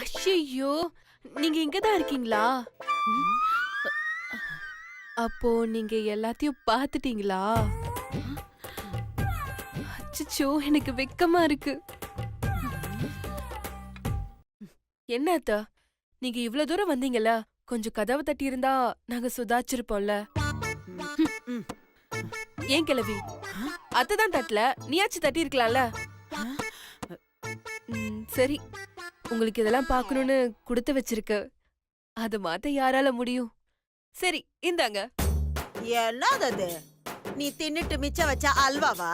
ஐயோ, நீங்க இங்கதான் இருக்கீங்களா? அப்போ நீங்க எல்லாத்தையும் பாத்துட்டீங்களா? அச்சச்சோ, எனக்கு வெக்கமா இருக்கு. என்ன அத்தா, நீங்க இவ்ளோ தூரம் வந்தீங்கல்ல, கொஞ்சம் கதவை தட்டி இருந்தா நாங்க சுதாச்சிருப்போம்ல. ஏன் கிழவி, அத்தைதான் தட்டல, நீயாச்சும் தட்டி இருக்கலாம்ல. சரி, உங்களுக்கு இதெல்லாம் பார்க்கணும்னு கொடுத்து வச்சிருக்கு. அது மாத்த யாரால முடியும்? சரி, இந்தாங்க. என்னது நீ தின்னுட்டு மிச்சம் வச்ச அல்வாவா?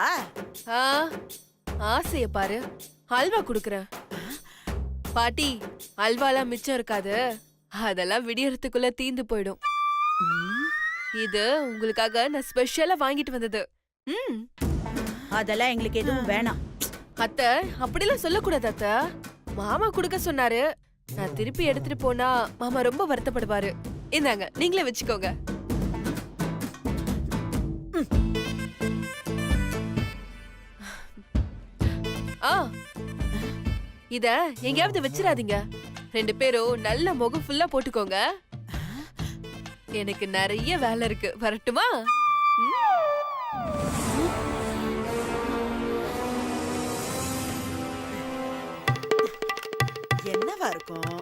ஆசைய பாரு, அல்வா குடுக்கறேன். பாட்டி, அல்வாலாம் மிச்சம் இருக்காது, அதெல்லாம் விடியறதுக்குள்ள தீந்து போயிடும். இது உங்களுக்காக நான் ஸ்பெஷலா வாங்கிட்டு வந்தது. அதெல்லாம் எங்களுக்கு எதுவும் வேணாம். அத்தை, அப்படிலாம் சொல்லக்கூடாது அத்தை. மாமா குடுக்க சொன்னாரு, நான் திருப்பி எடுத்துட்டு போனா மாமா ரொம்ப வருத்தப்படுவாரு. இந்தாங்க, நீங்களே வச்சுக்கோங்க. இத எங்கயாவது வச்சிடாதீங்க. 2 பேரும் நல்ல முகம் ஃபுல்லா போட்டுக்கோங்க. எனக்கு நிறைய வேலை இருக்கு, வரட்டுமா? என்னவா இருக்கும்?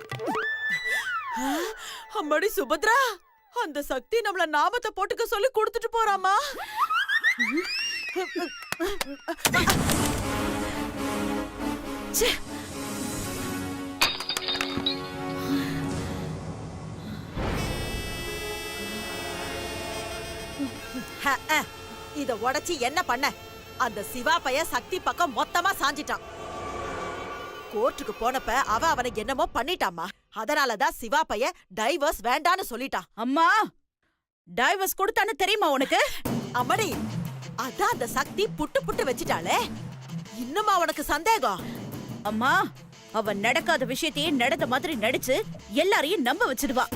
அம்மாடி சுபத்ரா, அந்த சக்தி நம்மள நாமத்தை போட்டுக்க சொல்லி கொடுத்துட்டு போறாமா? இத உடைச்சி என்ன பண்ண? அந்த சிவா பைய சக்தி பக்கம் மொத்தமா சாஞ்சிட்டான். கோர்ட்டுக்கு போனப்ப அவனை என்னமோ பண்ணிட்டாமா. அதனாலதான் சிவா பைய டைவர்ஸ் வேண்டான்னு சொல்லிட்டான். அம்மா, டைவர்ஸ் கொடுத்தான்னு தெரியுமா உனக்கு? அம்மடி, அதான் அந்த சக்தி புட்டு புட்டு வச்சிட்டாளே, இன்னுமா உனக்கு சந்தேகம்? அம்மா, அவ நடக்காத விஷயத்தையே நடந்த மாதிரி நடிச்சு எல்லாரையும் நம்ப வச்சிடுவா.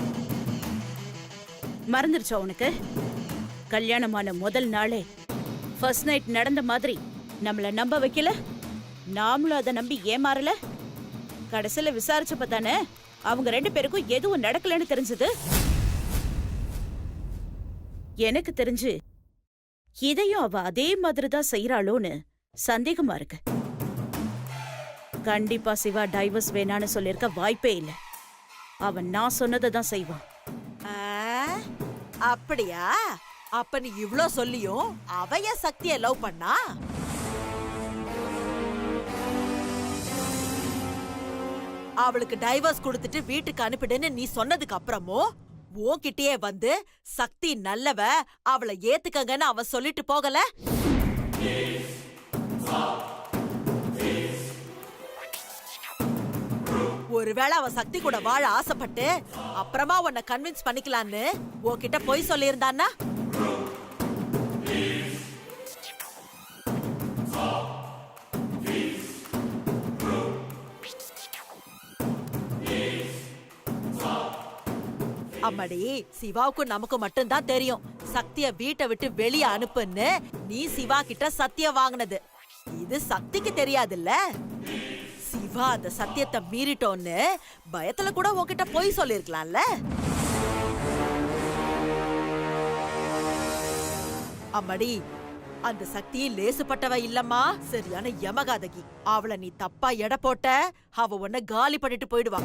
மறந்துருச்சா உனக்கு? கல்யாணமான முதல் நாளே ஃபர்ஸ்ட் நைட் நடந்த மாதிரி நம்மள நம்ப வைக்கல, நாமளும் அதை நம்பி ஏமாறல. கடைசியில விசாரிச்சப்ப தானே அவங்க 2 பேருக்கும் எதுவும் நடக்கலன்னு தெரிஞ்சது. எனக்கு தெரிஞ்சு இதையும் அவ அதே மாதிரிதான் செய்யறாளோன்னு சந்தேகமா இருக்கு. கண்டிப்பா சிவா டைவர்ஸ் வேணான்னு சொல்லிருக்க வாய்ப்பே இல்ல. அவன் நான் சொன்னதை தான் செய்வான். அப்படியா? அப்ப நீ இவ்ளோ சொல்லியும் அவைய சக்திய லவ் பண்ணா? அவளுக்கு டைவர்ஸ் கொடுத்துட்டு வீட்டுக்கு அனுப்பிடுன்னு நீ சொன்னதுக்கு அப்புறமும் உன்கிட்டயே வந்து சக்தி நல்லவ, அவளை ஏத்துக்கங்கன்னு அவ சொல்லிட்டு போகல? ஒருவேளை அவ சக்தி கூட வாழ ஆசைப்பட்டு அப்புறமா உன்னை கன்வின்ஸ் பண்ணிக்கலான்னு உன்கிட்ட போய் சொல்லியிருந்தான்னா? அம்மாடி, சிவாவுக்கும் நமக்கு மட்டும்தான் தெரியும் சக்திய வீட்டை விட்டு வெளியே அனுப்புன்னு நீ சிவா கிட்ட சத்தியம் வாங்கினது. இது சக்திக்கு தெரியாதுல்ல. சிவா அந்த சத்தியத்தை மீறிட்டோன்னு பயத்துல கூட உன்கிட்ட போய் சொல்லிருக்கலாம்ல. அம்மாடி, அந்த சக்தி லேசுப்பட்டவ இல்லம்மா, சரியான யமகாதகி. அவளை நீ தப்பா எடை போட்ட, அவ உன்னை காலி பண்ணிட்டு போயிடுவா.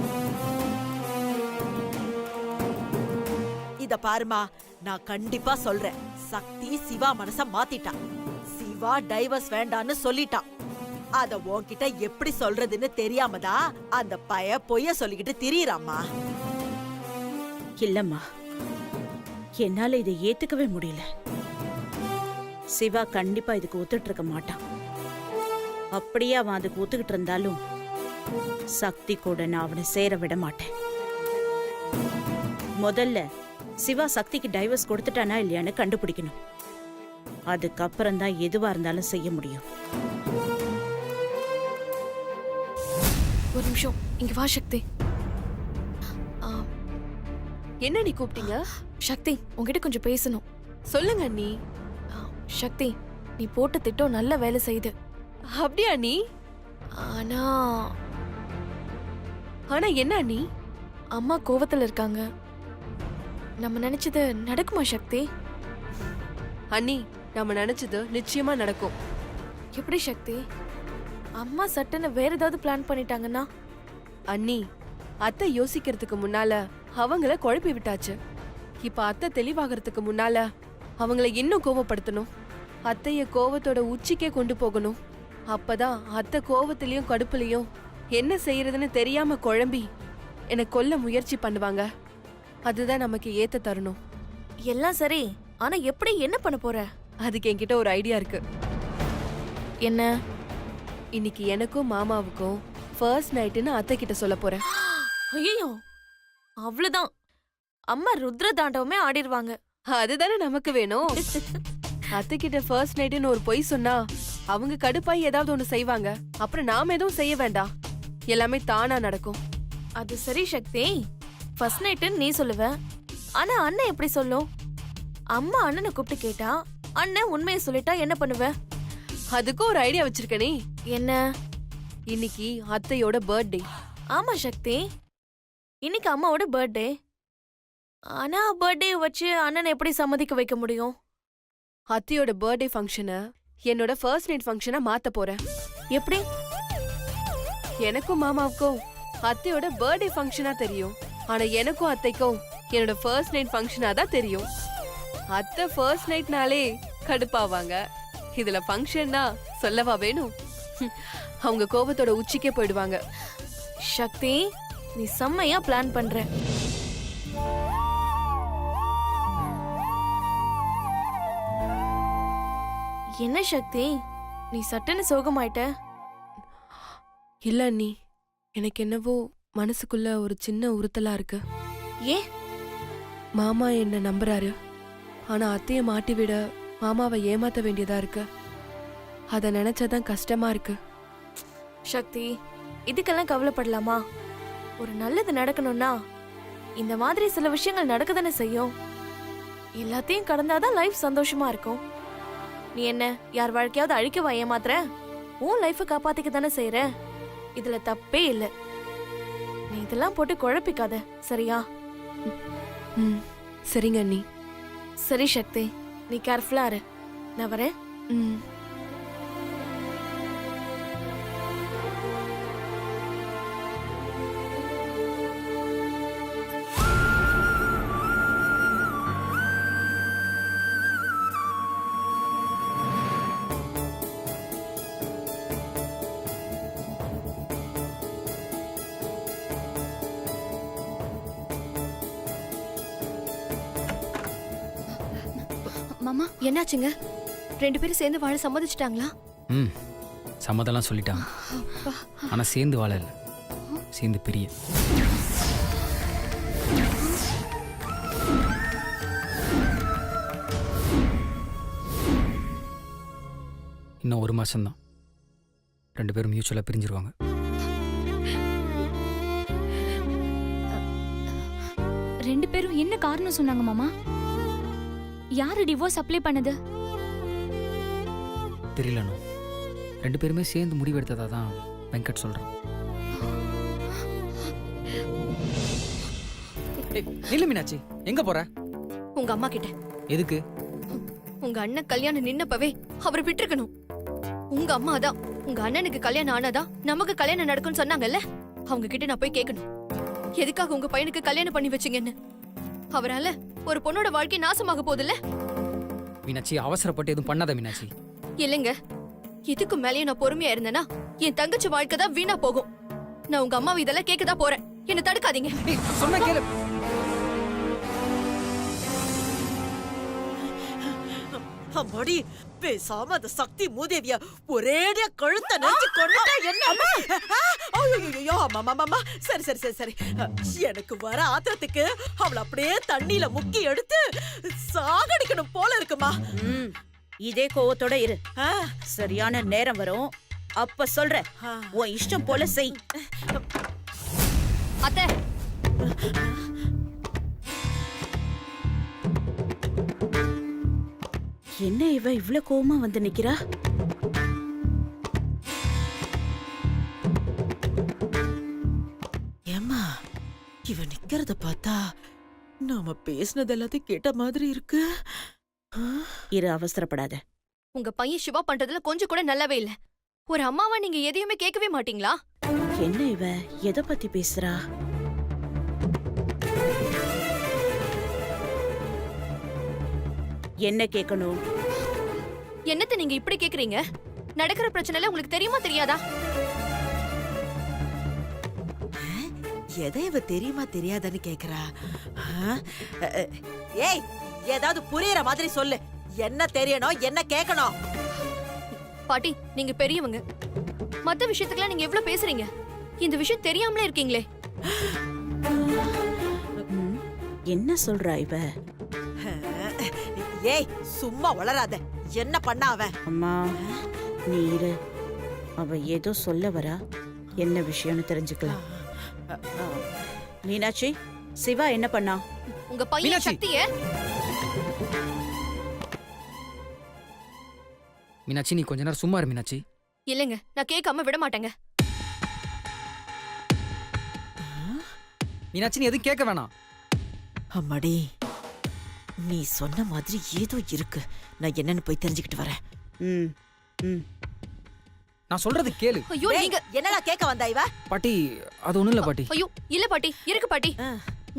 இத பாருமா, நான் கண்டிப்பா சொல்றேன், சக்தி சிவா மனச மாத்திட்டான். சிவா டைவர்ஸ் வேண்டான்னு சொல்லிட்டான். அத உன்கிட்ட எப்படி சொல்றதுன்னு தெரியாமதான் அந்த பய பொய்ய சொல்லிக்கிட்டு திரியறாமா. இல்லம்மா, என்னால இதை ஏத்துக்கவே முடியல. சிவா கண்டிப்பா இதுக்கு ஒத்துட்டு இருக்க மாட்டான். அப்படியே அவன் அதுக்கு ஒத்துக்கிட்டு இருந்தாலும் சக்தி கூட நான் அவனை சேர விட மாட்டேன். முதல்ல சிவா சக்திக்கு டைவர்ஸ் கொடுத்துட்டானா இல்லையான்னு கண்டுபிடிக்கணும். அதுக்கப்புறம் தான் எதுவா இருந்தாலும் செய்ய முடியும். ஒரு நிமிஷம், இங்க வா சக்தி. என்ன நீ கூப்பிட்டீங்க? சக்தி, உன்கிட்ட கொஞ்சம் பேசணும். சொல்லுங்க நீ. சக்தி, நீ போட்ட திட்டம் நல்ல வேலை செய்யுது. அப்படியா நீ? ஆனா ஆனா என்ன அண்ணி? அம்மா கோவத்துல இருக்காங்க. நம்ம நினைச்சது நடக்குமா சக்தி? அண்ணி, நம்ம நினைச்சது நிச்சயமா நடக்கும். எப்படி சக்தி? அம்மா சட்டுன்னு வேற ஏதாவது பிளான் பண்ணிட்டாங்கன்னா? அண்ணி, அத்தை யோசிக்கிறதுக்கு முன்னால அவங்கள குழப்பி விட்டாச்சு. இப்ப அத்தை தெளிவாகிறதுக்கு முன்னால அவங்கள இன்னும் கோவப்படுத்தணும். அத்தைய கோவத்தோட உச்சிக்கே கொண்டு போகணும். அப்பதான் அத்தை கோவத்திலயும் கடுப்புலயும் என்ன செய்யறதுன்னு தெரியாம குழம்பி என்னை கொல்ல முயற்சி பண்ணுவாங்க. அதுதான் நமக்கு ஏத்த தருணம். எல்லாம் சரி, ஆனா எப்படி என்ன பண்ண போற? அதுக்கு என்கிட்ட ஒரு ஐடியா இருக்கு. என்ன? இன்னைக்கு எனக்கும் மாமாவுக்கும் ஃபர்ஸ்ட் நைட்டுன்னு அத்தை கிட்ட சொல்ல போறேன். ஐயோ, அவ்வளவுதான். அம்மா ருத்ர தாண்டவமே ஆடிடுவாங்க. அதுதானே நமக்கு வேணும். அத்தை கிட்ட ஃபர்ஸ்ட் நைட்டுன்னு ஒரு பொய் சொன்னா அவங்க கடுப்பாய் ஏதாவது ஒண்ணு செய்வாங்க. அப்புறம் நாம எதுவும் செய்ய வேண்டாம், எல்லாமே தானா நடக்கும். அது சரி சக்தி, ஃபர்ஸ்ட் நைட்டுன்னு நீ சொல்லுவ, ஆனா அண்ணன் எப்படி சொல்லும்? அம்மா அண்ணனை கூப்பிட்டு கேட்டா அண்ணன் உண்மையை சொல்லிட்டா என்ன பண்ணுவ? அதுக்கும் ஒரு ஐடியா வச்சிருக்கனே. என்ன? இன்னைக்கு அத்தையோட பர்த்டே. ஆமா சக்தி, இன்னைக்கு அம்மாவோட பர்த்டே. ஆனா பர்த்டே வச்சு அண்ணனை எப்படி சம்மதிக்க வைக்க முடியும்? அத்தையோட பர்த்டே ஃபங்க்ஷனை என்னோட ஃபர்ஸ்ட் நைட் ஃபங்க்ஷனா மாத்த போறேன். எப்படி? எனக்கும் மாமாவுக்கும் அத்தையோட பர்த்டே ஃபங்க்ஷனா தெரியும், ஆனா எனக்கும் அத்தைக்கும் என்னோட ஃபர்ஸ்ட் நைட் ஃபங்க்ஷனா தான் தெரியும். அத்தை ஃபர்ஸ்ட் நைட்னாலே கடுப்பாவாங்க, இதுல ஃபங்க்ஷன்னா சொல்லவா வேணும்? அவங்க கோபத்தோட உச்சிக்கே போயிடுவாங்க. சக்தி, நீ செம்மையா பிளான் பண்ற. என்ன சக்தி, நீ சட்டுன்னு சோகமாயிட்ட? இல்ல அண்ணி, எனக்கு என்னவோ மனசுக்குள்ள ஒரு சின்ன உறுத்தலா இருக்கு. ஏன்? மாமா என்ன நம்புறாரு, ஆனா அத்தைய மாட்டி விட மாமாவை ஏமாத்த வேண்டியதா இருக்கு. அத நினைச்சாதான் கஷ்டமா இருக்கு. சக்தி, இதுக்கெல்லாம் கவலைப்படலாமா? ஒரு நல்லது நடக்கணும்னா இந்த மாதிரி சில விஷயங்கள் நடக்கதானே செய்யும். எல்லாத்தையும் கடந்தாதான் லைஃப் சந்தோஷமா இருக்கும். நீ என்ன யார் வாழ்க்கையாவது அழிக்கவா ஏமாத்துற? உன் லைஃப காப்பாத்திக்க தானே செய்யற. இதுல தப்பே இல்ல. நீ இதெல்லாம் போட்டு குழப்பிக்காத, சரியா? ம், சரிங்க அண்ணி. சரி சக்தி, நீ கேர்ஃபுல்லா இரு. நான் வரேன். ம். மாமா என்னாச்சுங்க? 2 பேரும் சேர்ந்து வாழ சம்மதிச்சிட்டாங்களா? ம், சம்மதம்லாம் சொல்லிட்டாங்க. ஆனால் சேர்ந்து வாழ இல்லை, சேர்ந்து பிரிய. இன்னும் 1 மாசம்தான் 2 பேரும் மியூச்சுவலாக பிரிஞ்சிருவாங்க. ரெண்டு பேரும் என்ன காரணம் சொன்னாங்க மாமா? யாரு டிவோர்ஸ் அப்ளை பண்ணது? தெரியலண்ணா, 2 பேருமே சேர்ந்து முடிவெடுத்ததா தான் வெங்கட் சொல்கிறான். நில்லு மீனாட்சி, எங்க போற? உங்க அம்மா கிட்ட. எதுக்கு? உங்க அண்ணன் கல்யாணம் நின்னப்பவே அவரை விட்டுருக்கணும். உங்க அம்மா தான் உங்க அண்ணனுக்கு கல்யாணம் ஆனாதான் நமக்கு கல்யாணம் நடக்கும்னு சொன்னாங்கல்ல. அவங்க கிட்ட நான் போய் கேட்கணும், எதுக்காக உங்க பையனுக்கு கல்யாணம் பண்ணி வச்சீங்கன்னு. அவரால ஒரு பொண்ணோட வாழ்க்கை நாசமாக போகுதுல்ல. மீனாட்சி, அவசரப்பட்டு எதுவும் பண்ணாத மீனாட்சி. இல்லைங்க, இதுக்கு மேலேயும் நான் பொறுமையா இருந்தேன்னா என் தங்கச்சி வாழ்க்கை தான் வீணா போகும். நான் உங்க அம்மாவை இதெல்லாம் கேட்கதான் போறேன், என்ன தடுக்காதீங்க. சொன்ன கேளு. அம்மாடி, பேசாம அந்த சக்தி மூதேவிய ஒரேடியா கழுத்த நெரிச்சு கொன்னுட்டா என்ன? ஐயோ, அம்மா, சரி சரி சரி சரி. எனக்கு வர ஆத்திரத்துக்கு அவளை அப்படியே தண்ணியில முக்கி எடுத்து சாகடிக்கணும் போல இருக்குமா. இதே கோவத்தோட இரு. ஆ, சரியான நேரம் வரும், அப்ப சொல்றேன். உன் இஷ்டம் போல செய். அத்தை, என்ன இவ இவ்ளோ கோவமா வந்து நிக்கிறா? இவன் நிக்கிறத பார்த்தா நாம பேசினது எல்லாத்தையும் கேட்ட மாதிரி இருக்கு. இரு, அவசரப்படாத. உங்க பையன் சிவா பண்றதுல கொஞ்சம் கூட நல்லாவே இல்ல. ஒரு அம்மாவா நீங்க எதையுமே கேட்கவே மாட்டீங்களா? என்ன இவ எதை பத்தி பேசுறா? என்ன கேட்கணும்? என்னத்த நீங்க இப்படி கேக்குறீங்க? நடக்கிற பிரச்சனைல உங்களுக்கு தெரியுமா தெரியாதா? எதை இவ தெரியுமா தெரியாதான்னு கேக்குறா. ஏய், ஏதாவது புரியற மாதிரி சொல்லு. என்ன தெரியணும், என்ன கேட்கணும்? பாட்டி, நீங்க பெரியவங்க. மத்த விஷயத்துக்குலாம் நீங்க எவ்வளவு பேசுறீங்க? இந்த விஷயம் தெரியாமலே இருக்கீங்களே. என்ன சொல்றா இவ? ஏய், சும்மா வளராத. என்ன பண்ணா அவன்? அம்மா நீ இரு, அவ ஏதோ சொல்ல வரா. என்ன விஷயம்னு தெரிஞ்சுக்கலாம். மீனாட்சி, சிவா என்ன பண்ணா? உங்க பையன் மீனாட்சி. சக்திய மீனாட்சி நீ கொஞ்ச நேரம் சும்மா இரு மீனாட்சி. இல்லங்க, நான் கேட்காம விட மாட்டேங்க. மீனாட்சி நீ எதுவும் கேட்க வேணாம். அம்மாடி, நீ சொன்ன மாதிரி ஏதோ இருக்கு. நான் என்னன்னு போய் தெரிஞ்சுக்கிட்டு வரேன். ம் ம் நான் சொல்றது கேளு. ஐயோ டேய், நீங்க என்னடா கேட்க வந்தா இவ? பாட்டி அது ஒண்ணும் இல்ல பாட்டி. ஐயோ இல்ல பாட்டி, இருக்கு பாட்டி.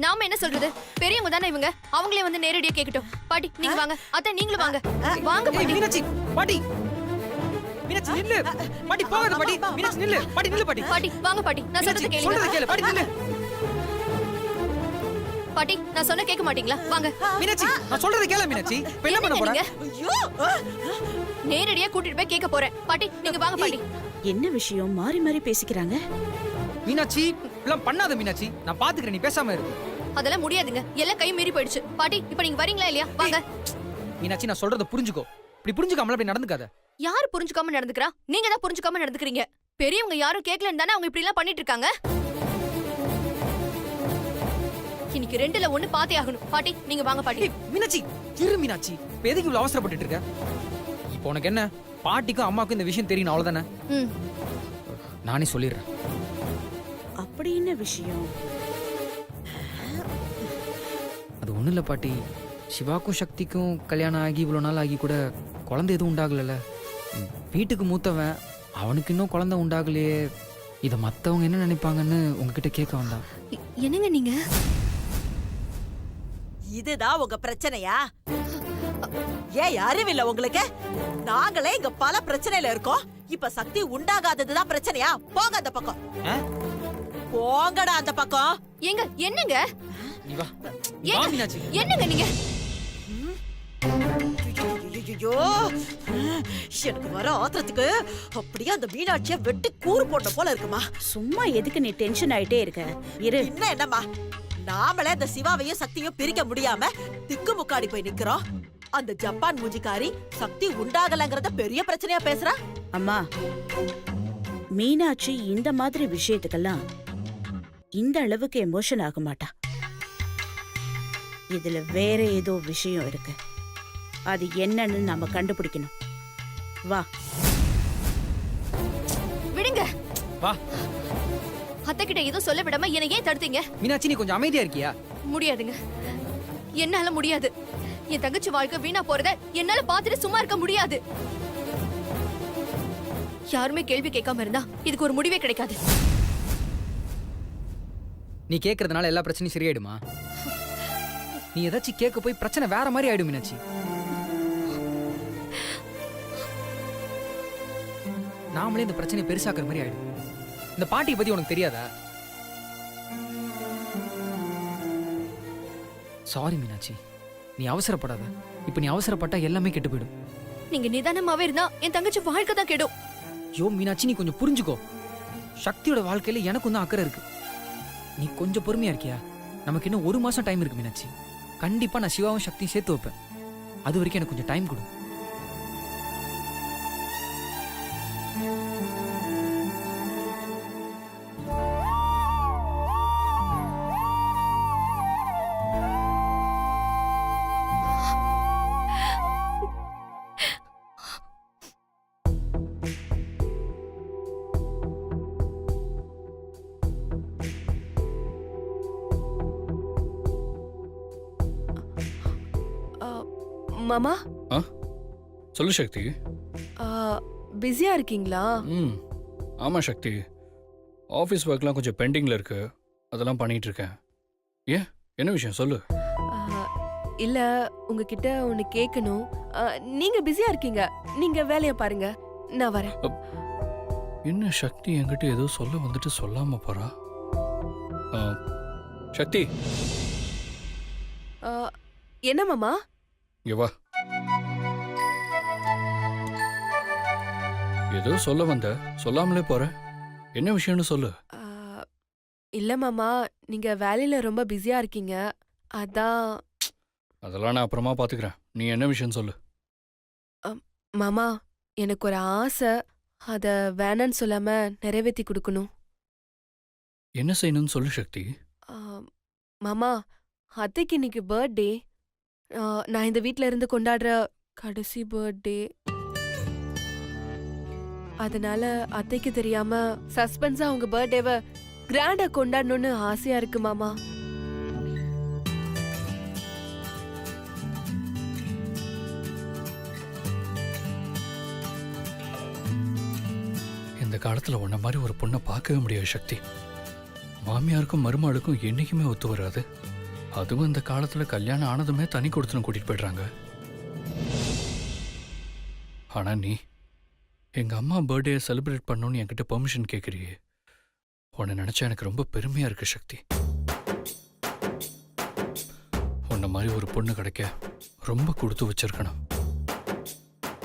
நாம என்ன சொல்றது? பெரியவங்க தானே இவங்க. அவங்களே வந்து நேரடியா கேக்கட்டும். பாட்டி நீங்க வாங்க. அத்தை நீங்களும் வாங்க. வாங்க ஏய், பாட்டி. மீனாட்சி பாட்டி. மீனாட்சி நில்லு. பாட்டி போகாத பாட்டி. மீனாட்சி நில்லு. பாட்டி நில்லு பாட்டி. பாட்டி வாங்க பாட்டி, நான் சொல்றது மீனாட்சி, கேளுங்க. சொல்றது கேளு. பாட்டி நில்லு. பாட்டி நான் சொன்ன கேட்க மாட்டீங்களா? வாங்க. மீனாட்சி நான் சொல்றது கேளு மீனாட்சி. இப்ப என்ன பண்ண போற? நீங்க ஐயோ! நேரடியா கூட்டிட்டு போய் கேட்க போறேன். பாட்டி நீங்க வாங்க பாட்டி. என்ன விஷயம்? மாறி மாறி பேசிக்கிறாங்க. மீனாட்சி இதெல்லாம் பண்ணாத மீனாட்சி. நான் பாத்துக்கிறேன், நீ பேசாம இரு. அதெல்லாம் முடியாதுங்க. எல்லாம் கை மீறி போயிடுச்சு. பாட்டி இப்ப நீங்க வரீங்களா இல்லையா? வாங்க. மீனாட்சி நான் சொல்றத புரிஞ்சுக்கோ. இப்படி புரிஞ்சுக்காமல அப்படி நடந்துக்காத. யாரு புரிஞ்சுக்காம நடந்துக்கிறா? நீங்க தான் புரிஞ்சுக்காம நடந்துக்கிறீங்க. பெரியவங்க யாரும் கேட்கலன்னு தானே அவங்க இப்படி எல்லாம் பண்ணிட்டு இருக்காங்க. இன்னைக்கு ரெண்டுல ஒண்ணு பாத்தே ஆகணும். பாட்டி நீங்க வாங்க பாட்டி. ஏய், மீனாட்சி இரு மீனாட்சி. இப்ப எதுக்கு இவ்வளவு அவசரப்பட்டுட்டு இருக்க? இப்போ உனக்கு என்ன, பாட்டிக்கும் அம்மாக்கும் இந்த விஷயம் தெரியணும் அவ்வளவுதானே? ம். நானே சொல்லிடுறேன். அப்படி என்ன விஷயம்? அது ஒண்ணும் இல்ல பாட்டி. சிவாக்கும் சக்திக்கும் கல்யாணம் ஆகி இவ்வளவு நாள் ஆகி கூட குழந்தை எதுவும் உண்டாகல. வீட்டுக்கு மூத்தவன், அவனுக்கு இன்னும் குழந்தை உண்டாகலையே. இத மத்தவங்க என்ன நினைப்பாங்கன்னு உங்ககிட்ட கேட்க வந்தான். என்னங்க நீங்க? இதுதான் உங்க பிரச்சனையா? ஏன் அறிவில்ல உங்களுக்கு? நாங்களே இங்க பல பிரச்சனையில இருக்கோம். இப்ப சக்தி உண்டாகாததுதான் பிரச்சனையா? போங்க அந்த பக்கம். ஆ? போங்கடா அந்த பக்கம். ஏங்க என்னங்க? நீ வா. ஏங்க? வா மீனாட்சி. என்னங்க நீங்க? ஐயோ, எனக்கு வர ஆத்திரத்துக்கு அப்படியே அந்த மீனாட்சிய வெட்டி கூறு போட்ட போல இருக்குமா. சும்மா எதுக்கு நீ டென்ஷன் ஆயிட்டே இருக்க? இரு. இன்னும் என்னம்மா, நாமளே அந்த சிவாவையும் சக்தியும் பிரிக்க முடியாம திக்கு முக்காடி போய் நிக்கிறோம். அந்த ஜப்பான் மூஞ்சிக்காரி சக்தி உண்டாகலங்கறத பெரிய பிரச்சனையா பேசுறா. அம்மா, மீனாட்சி இந்த மாதிரி விஷயத்துக்கெல்லாம் இந்த அளவுக்கு எமோஷன் ஆக மாட்டா. இதுல வேற ஏதோ விஷயம் இருக்கு. அது என்னன்னு நாம கண்டுபிடிக்கணும். வா. விடுங்க. வா. அத்தை கிட்ட எதுவும் சொல்ல விடாம என்னை ஏன் தடுத்தீங்க? மீனாட்சி நீ கொஞ்சம் அமைதியா இருக்கியா? முடியாதுங்க. என்னால முடியாது. என் தங்கச்சி வாழ்க்கை வீணா போறத என்னால பாத்துட்டு சும்மா இருக்க முடியாது. யாருமே கேள்வி கேட்காம இருந்தா இதுக்கு ஒரு முடிவே கிடைக்காது. நீ கேக்குறதுனால எல்லா பிரச்சனையும் சரியாயிடுமா? நீ ஏதாச்சும் கேட்க போய் பிரச்சனை வேற மாதிரி ஆயிடும் மீனாட்சி. நாமளே இந்த பிரச்சனையை பெருசாக்குற மாதிரி ஆயிடும். இந்த பாட்டியை பத்தி உனக்கு தெரியாதா? சாரி மீனாட்சி, நீ அவசரப்படாத. இப்ப நீ அவசரப்பட்டா எல்லாமே கெட்டு போயிடும். நீங்க நிதானமாவே இருந்தா என் தங்கச்சி வாழ்க்கை தான் கெடும். யோ மீனாட்சி நீ கொஞ்சம் புரிஞ்சுக்கோ. சக்தியோட வாழ்க்கையில எனக்கும் தான் அக்கறை இருக்கு. நீ கொஞ்சம் பொறுமையா இருக்கியா? நமக்கு இன்னும் 1 மாசம் டைம் இருக்கு மீனாட்சி. கண்டிப்பா நான் சிவாவும் சக்தியும் சேர்த்து வைப்பேன். அது வரைக்கும் எனக்கு கொஞ்சம் டைம் கொடு. மாமா சொல்லு சக்தி. பிஸியா இருக்கீங்களா? ம் ஆமாம் சக்தி, ஆஃபீஸ் ஒர்க்லாம் கொஞ்சம் பெண்டிங்கில் இருக்கு, அதெல்லாம் பண்ணிட்டு இருக்கேன். ஏன், என்ன விஷயம் சொல்லு. ஆ, இல்ல உங்ககிட்ட ஒன்னு கேட்கணும். நீங்க பிஸியா இருக்கீங்க, நீங்க வேலைய பாருங்க, நான் வரேன். என்ன சக்தி என்கிட்ட ஏதோ சொல்ல வந்துட்டு சொல்லாம போறா. சக்தி என்ன மாமா? இங்க வா. ஏதோ சொல்ல வந்த, சொல்லாமலே போற, என்ன விஷயம்னு சொல்லு. இல்ல மாமா, நீங்க வேலையில ரொம்ப பிஸியா இருக்கீங்க, அதான். அதெல்லாம் நான் அப்புறமா பாத்துக்கிறேன், நீ என்ன விஷயம் சொல்லு. மாமா, எனக்கு ஒரு ஆசை, அத வேணான்னு சொல்லாம நிறைவேற்றி கொடுக்கணும். என்ன செய்யணும்னு சொல்லு சக்தி. மாமா, அத்தைக்கு இன்னைக்கு பர்த்டே. நான் இந்த வீட்ல இருந்து கொண்டாடுற கடைசி பர்த்டே. அதனால அத்தைக்கு தெரியாம சஸ்பென்ஸா அவங்க பர்த்டேவை கிராண்டா கொண்டாடணும்னு ஆசையா இருக்கு மாமா. இந்த காலத்துல உன்ன மாதிரி ஒரு பொண்ணை பார்க்கவே முடியாது சக்தி. மாமியாருக்கும் மருமகளுக்கும் என்னைக்குமே ஒத்து வராது. அதுவும் இந்த காலத்துல கல்யாணம் ஆனதுமே தனி கொடுத்துன்னு கூட்டிட்டு போயிடுறாங்க. ஆனா நீ எங்க அம்மா பர்த்டே செலிப்ரேட் பண்ணணும்னு என்கிட்ட பெர்மிஷன் கேட்குறியே, உன்னை நினைச்சா எனக்கு ரொம்ப பெருமையா இருக்கு சக்தி. உன்ன மாதிரி ஒரு பொண்ணு கிடைக்க ரொம்ப கொடுத்து வச்சிருக்கணும்.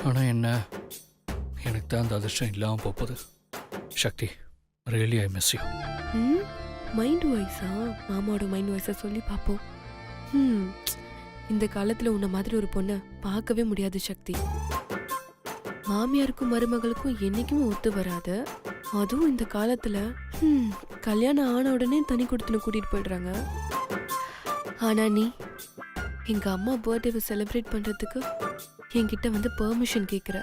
ஆனா என்ன, எனக்கு தான் அந்த அதிர்ஷ்டம் இல்லாம போகுது Shakti. Really I miss you. Mind வாய்ஸா? மாமாவோட மைண்ட் வாய்ஸா சொல்லி பாப்போம். இந்த காலத்துல உன்ன மாதிரி ஒரு பொண்ணை பார்க்கவே முடியாது சக்தி. மாமியாருக்கும் மருமகளுக்கும் என்னைக்குமே ஒத்து வராது. அதுவும் இந்த காலத்துல கல்யாணம் ஆன உடனே தனி கொடுத்துன்னு கூட்டிட்டு போயிடுறாங்க. ஆனா நீ எங்க அம்மா பர்த்டேவை செலிப்ரேட் பண்றதுக்கு என்கிட்ட வந்து பெர்மிஷன் கேக்குற.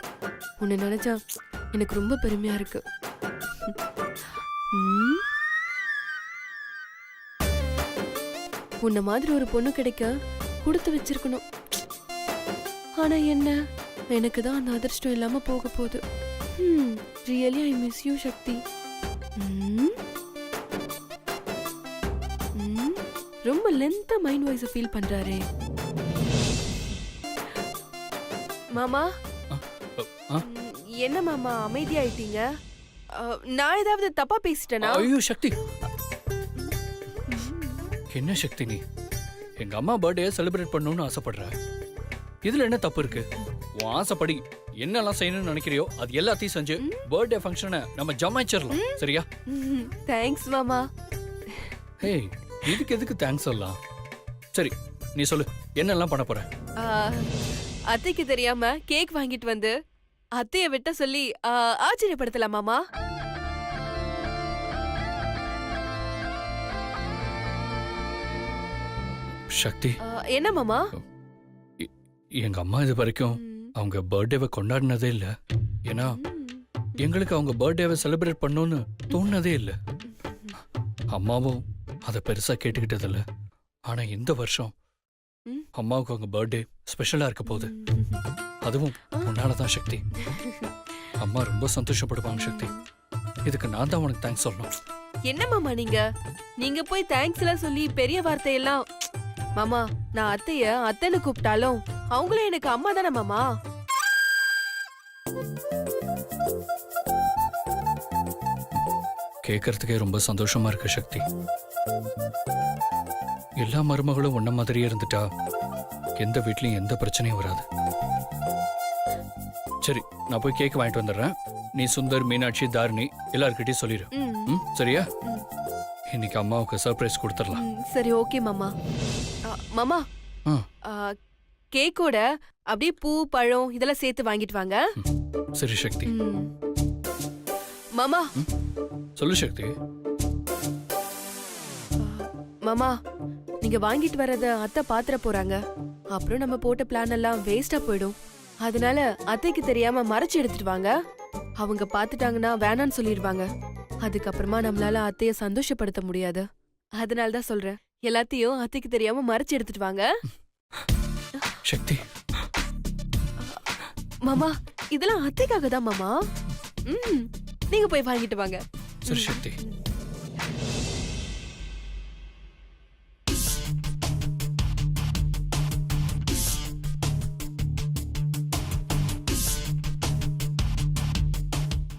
உன்னை நினைச்சா எனக்கு ரொம்ப பெருமையா இருக்கு. உன்ன மாதிரி ஒரு பொண்ணு கிடைக்க கொடுத்து வச்சிருக்கணும். ஆனா என்ன, எனக்கு தான் அந்த அதிர்ஷ்டம் இல்லாம போக போகுது. ரியலி ஐ மிஸ் யூ சக்தி. ரொம்ப லென்த்தா மைண்ட் வாய்ஸ் ஃபீல் பண்றாரே மாமா. என்ன மாமா அமைதியாயிட்டீங்க? நான் ஏதாவது தப்பா பேசிட்டேனா? ஐயோ சக்தி, என்ன சக்தி நீ எங்க அம்மா பர்த்டே செலிப்ரேட் பண்ணணும்னு ஆசைப்படுற, இதுல என்ன தப்பு இருக்கு? உன் ஆசைப்படி என்னெல்லாம் செய்யணும்னு நினைக்கிறியோ அது எல்லாத்தையும் செஞ்சு பர்த்டே ஃபங்க்ஷனை நம்ம ஜமாய்ச்சிடலாம், சரியா? தேங்க்ஸ் மாமா. ஹே, இதுக்கு எதுக்கு தேங்க்ஸ் எல்லாம்? சரி நீ சொல்லு, என்னெல்லாம் பண்ண போற? அத்தைக்கு தெரியாம கேக் வாங்கிட்டு வந்து அத்தைய விட்ட சொல்லி ஆச்சரியப்படுத்தலாம் மாமா. சக்தி, என்ன மாமா? எங்க அம்மா இது வரைக்கும் அவங்க பர்த்டேவை கொண்டாடினதே இல்ல. ஏன்னா எங்களுக்கு அவங்க பர்த்டேவை செலிப்ரேட் பண்ணணும்னு தோணுனதே இல்ல. அம்மாவும் அதை பெருசா கேட்டுக்கிட்டதில்ல. ஆனா இந்த வருஷம் அம்மாவுக்கு அவங்க பர்த்டே ஸ்பெஷலா இருக்க போகுது. அதுவும் உன்னாலதான் சக்தி. அம்மா ரொம்ப சந்தோஷப்படுவாங்க சக்தி. இதுக்கு நான் தான் உனக்கு தேங்க்ஸ் சொல்லணும். என்ன மாமா நீங்க போய் தேங்க்ஸ் எல்லாம் சொல்லி பெரிய வார்த்தையெல்லாம். மாமா, நான் அத்தைய அத்தைன்னு கூப்பிட்டாலும் அவங்களே எனக்கு அம்மா தானே மாமா. கேட்கறதுக்கே ரொம்ப சந்தோஷமா இருக்கு சக்தி. எல்லா மருமகளும் உன்ன மாதிரியே இருந்துட்டா எந்த வீட்லயும் எந்த பிரச்சனையும் வராது. சரி, நான் போய் கேக் வாங்கிட்டு வந்துடுறேன். நீ சுந்தர், மீனாட்சி, தாரிணி எல்லார்கிட்டயும் சொல்லிடு. சரியா? இன்னைக்கு அம்மாவுக்கு சர்ப்ரைஸ் கொடுத்துடலாம். சரி, ஓகே மாமா. மாமா, கேக்கோட அப்படியே பூ, பழம் இதெல்லாம் சேர்த்து வாங்கிட்டு வாங்க. சரி சக்தி. மாமா. சொல்லு சக்தி. மாமா, நீங்க வாங்கிட்டு வரத அத்தை பாத்திர போறாங்க. அப்புறம் நம்ம போட்ட பிளான் எல்லாம் வேஸ்டா போயிடும். அதனால அத்தைக்கு தெரியாம மறைச்சு எடுத்துட்டு வாங்க. அவங்க பாத்துட்டாங்கன்னா வேணான்னு சொல்லிடுவாங்க. அதுக்கப்புறமா நம்மளால அத்தைய சந்தோஷப்படுத்த முடியாது. அதனாலதான் சொல்றேன், எல்லாத்தையும் அத்தைக்கு தெரியாம மறைச்சு எடுத்துட்டு வாங்க. சக்தி, மாமா இதெல்லாம் அத்தைக்காக தான் மாமா. நீங்க போய் வாங்கிட்டு வாங்க. சரி சக்தி.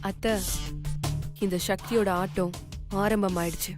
அத்தை, இந்த சக்தியோட ஆட்டம் ஆரம்பமாயிடுச்சு.